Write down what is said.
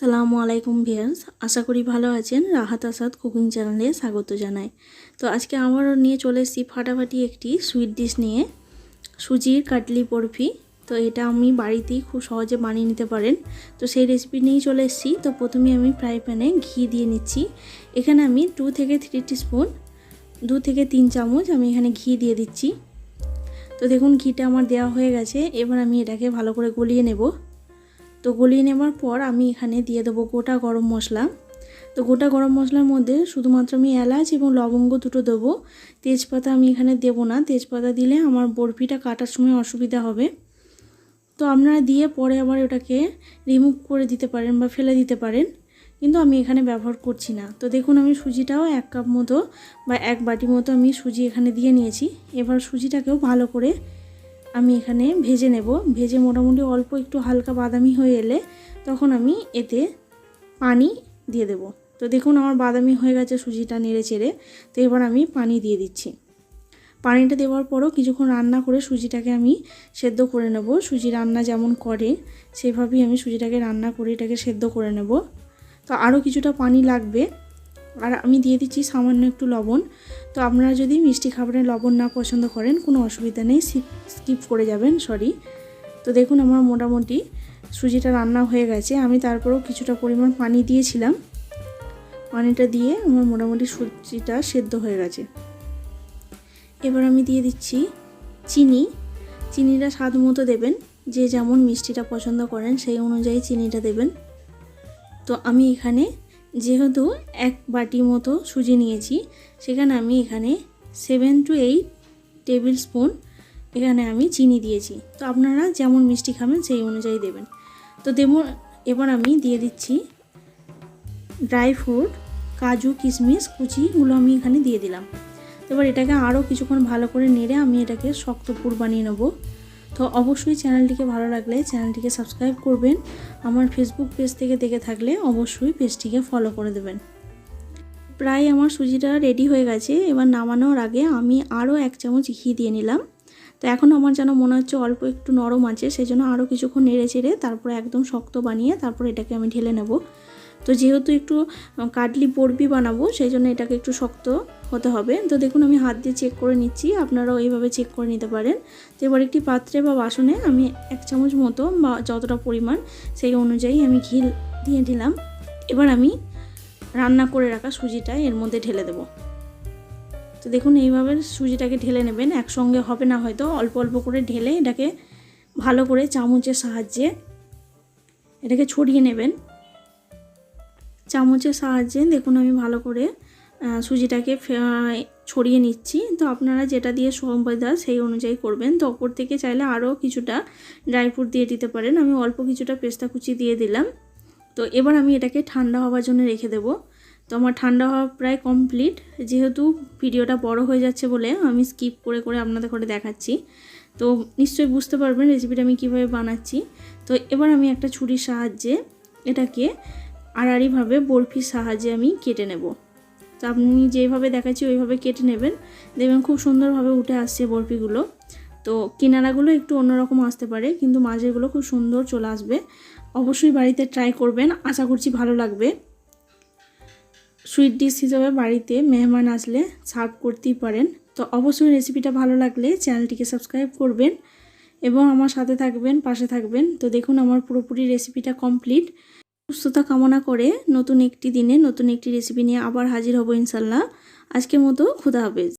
আসসালামু আলাইকুম ভিউয়ার্স, আশা করি ভালো আছেন। রাহাত আসাদ কুকিং চ্যানেলে স্বাগত জানাই। তো আজকে আবারও নিয়ে চলে এসেছি ফাটাফাটি একটি সুইট ডিশ নিয়ে, সুজির কাটলি বরফি। তো এটা আমি বাড়িতেই খুব সহজে বানিয়ে নিতে পারেন। তো সেই রেসিপি নিয়েই চলে এসেছি। তো প্রথমে আমি ফ্রাই প্যানে ঘি দিয়ে নিচ্ছি। এখানে আমি 2 থেকে 3 টিস্পুন 2 থেকে 3 চামচ আমি এখানে ঘি দিয়ে দিচ্ছি। তো দেখুন ঘিটা আমার দেওয়া হয়ে গেছে। এবার আমি এটাকে ভালো করে গলিয়ে নেব। তো গলিয়ে নেওয়ার পর আমি এখানে দিয়ে দেবো গোটা গরম মশলা। তো গোটা গরম মশলার মধ্যে শুধুমাত্র আমি এলাচ এবং লবঙ্গ দুটো দেবো, তেজপাতা আমি এখানে দেব না। তেজপাতা দিলে আমার বরফিটা কাটার সময় অসুবিধা হবে। তো আপনারা দিয়ে পরে আবার ওটাকে রিমুভ করে দিতে পারেন বা ফেলে দিতে পারেন, কিন্তু আমি এখানে ব্যবহার করছি না। তো দেখুন আমি সুজিটাও 1 কাপ মতো বা 1 বাটি মতো আমি সুজি এখানে দিয়ে নিয়েছি। এবার সুজিটাকেও ভালো করে আমি এখানে ভেজে নেব। ভেজে মোটামুটি অল্প একটু হালকা বাদামি হয়ে এলে তখন আমি এতে পানি দিয়ে দেব। তো দেখুন আমার বাদামি হয়ে গেছে সুজিটা নেড়ে চেড়ে। তো এবার আমি পানি দিয়ে দিচ্ছি। পানিটা দেওয়ার পরও কিছুক্ষণ রান্না করে সুজিটাকে আমি সেদ্ধ করে নেব। সুজি রান্না যেমন করে সেভাবেই আমি সুজিটাকে রান্না করে এটাকে সেদ্ধ করে নেব। তো আরও কিছুটা পানি লাগবে। আর আমি দিয়ে দিচ্ছি সামান্য একটু লবণ। তো আপনারা যদি মিষ্টি খাবারে লবণ না পছন্দ করেন কোনো অসুবিধা নেই, স্কিপ করে যাবেন, সরি। তো দেখুন আমার মোটামুটি সুজিটা রান্না হয়ে গেছে। আমি তারপরেও কিছুটা পরিমাণ পানি দিয়েছিলাম। পানিটা দিয়ে আমার মোটামুটি সুজিটা সেদ্ধ হয়ে গেছে। এবার আমি দিয়ে দিচ্ছি চিনি। চিনিটা স্বাদ মতো দেবেন, যে যেমন মিষ্টিটা পছন্দ করেন সেই অনুযায়ী চিনিটা দেবেন। তো আমি এখানে যেহেতু 1 বাটি মতো সুজি নিয়েছি, সেখানে আমি এখানে 7 to 8 টেবিল স্পুন এখানে আমি চিনি দিয়েছি। তো আপনারা যেমন মিষ্টি খাবেন সেই অনুযায়ী দেবেন। তো এবার আমি দিয়ে দিচ্ছি ড্রাই ফ্রুট, কাজু কিশমিশ কুচিগুলো আমি এখানে দিয়ে দিলাম। এবার এটাকে আরও কিছুক্ষণ ভালো করে নেড়ে আমি এটাকে শক্ত পুর বানিয়ে নেব। তো অবশ্যই চ্যানেলটিকে ভালো লাগলে চ্যানেলটিকে সাবস্ক্রাইব করবেন। আমার ফেসবুক পেজ থেকে দেখে থাকলে অবশ্যই পেজটিকে ফলো করে দেবেন। প্রায় আমার সুজিটা রেডি হয়ে গেছে। এবার নামানোর আগে আমি আরও 1 চামচ ঘি দিয়ে নিলাম। তো এখন আমার যেন মনে হচ্ছে অল্প একটু নরম আছে, সেই জন্য আরও কিছুক্ষণ নেড়ে চেড়ে তারপরে একদম শক্ত বানিয়ে তারপর এটাকে আমি ঢেলে নেব। তো যেহেতু একটু কাটলি বরফি বানাবো সেই জন্য এটাকে একটু শক্ত হতে হবে। তো দেখুন আমি হাত দিয়ে চেক করে নিচ্ছি, আপনারাও এইভাবে চেক করে নিতে পারেন। তো এবার একটি পাত্রে বা বাসনে আমি 1 চামচ মতো বা যতটা পরিমাণ সেই অনুযায়ী আমি ঘি দিয়ে দিলাম। এবার আমি রান্না করে রাখা সুজিটা এর মধ্যে ঢেলে দেব। তো দেখুন এইভাবে সুজিটাকে ঢেলে নেবেন, একসঙ্গে হবে না, হয়তো অল্প অল্প করে ঢেলে এটাকে ভালো করে চামচের সাহায্যে এটাকে ছড়িয়ে নেবেন। চামচের সাহায্যে দেখুন আমি ভালো করে সুজিটাকে ছড়িয়ে নিচ্ছি। তো আপনারা যেটা দিয়ে সুবিধা সেই অনুযায়ী করবেন। তো ওপর থেকে চাইলে আরও কিছুটা ড্রাই ফ্রুট দিয়ে দিতে পারেন। আমি অল্প কিছুটা পেস্তা কুচি দিয়ে দিলাম। তো এবার আমি এটাকে ঠান্ডা হওয়ার জন্য রেখে দেব। তো আমার ঠান্ডা হওয়া প্রায় কমপ্লিট। যেহেতু ভিডিওটা বড় হয়ে যাচ্ছে বলে আমি স্কিপ করে করে আপনাদের করে দেখাচ্ছি। তো নিশ্চয়ই বুঝতে পারবেন রেসিপিটা আমি কীভাবে বানাচ্ছি। তো এবার আমি একটা ছুরির সাহায্যে এটাকে আড়াআড়িভাবে বরফির সাহায্যে আমি কেটে নেব। তো আপনি যেভাবে দেখাচ্ছি ওইভাবে কেটে নেবেন, দেখবেন খুব সুন্দরভাবে উঠে আসছে বরফিগুলো। তো কিনারাগুলো একটু অন্যরকম আসতে পারে, কিন্তু মাঝেরগুলো খুব সুন্দর চলে আসবে। অবশ্যই বাড়িতে ট্রাই করবেন, আশা করছি ভালো লাগবে। সুইট ডিশ হিসেবে বাড়িতে মেহমান আসলে সার্ভ করতেই পারেন। তো অবশ্যই রেসিপিটা ভালো লাগলে চ্যানেলটিকে সাবস্ক্রাইব করবেন এবং আমার সাথে থাকবেন, পাশে থাকবেন। তো দেখুন আমার পুরোপুরি রেসিপিটা কমপ্লিট। সুস্থতা কামনা করে নতুন একটি দিনে নতুন একটি রেসিপি নিয়ে আবার হাজির হব ইনশাল্লাহ। আজকের মতো খুদা হাফেজ।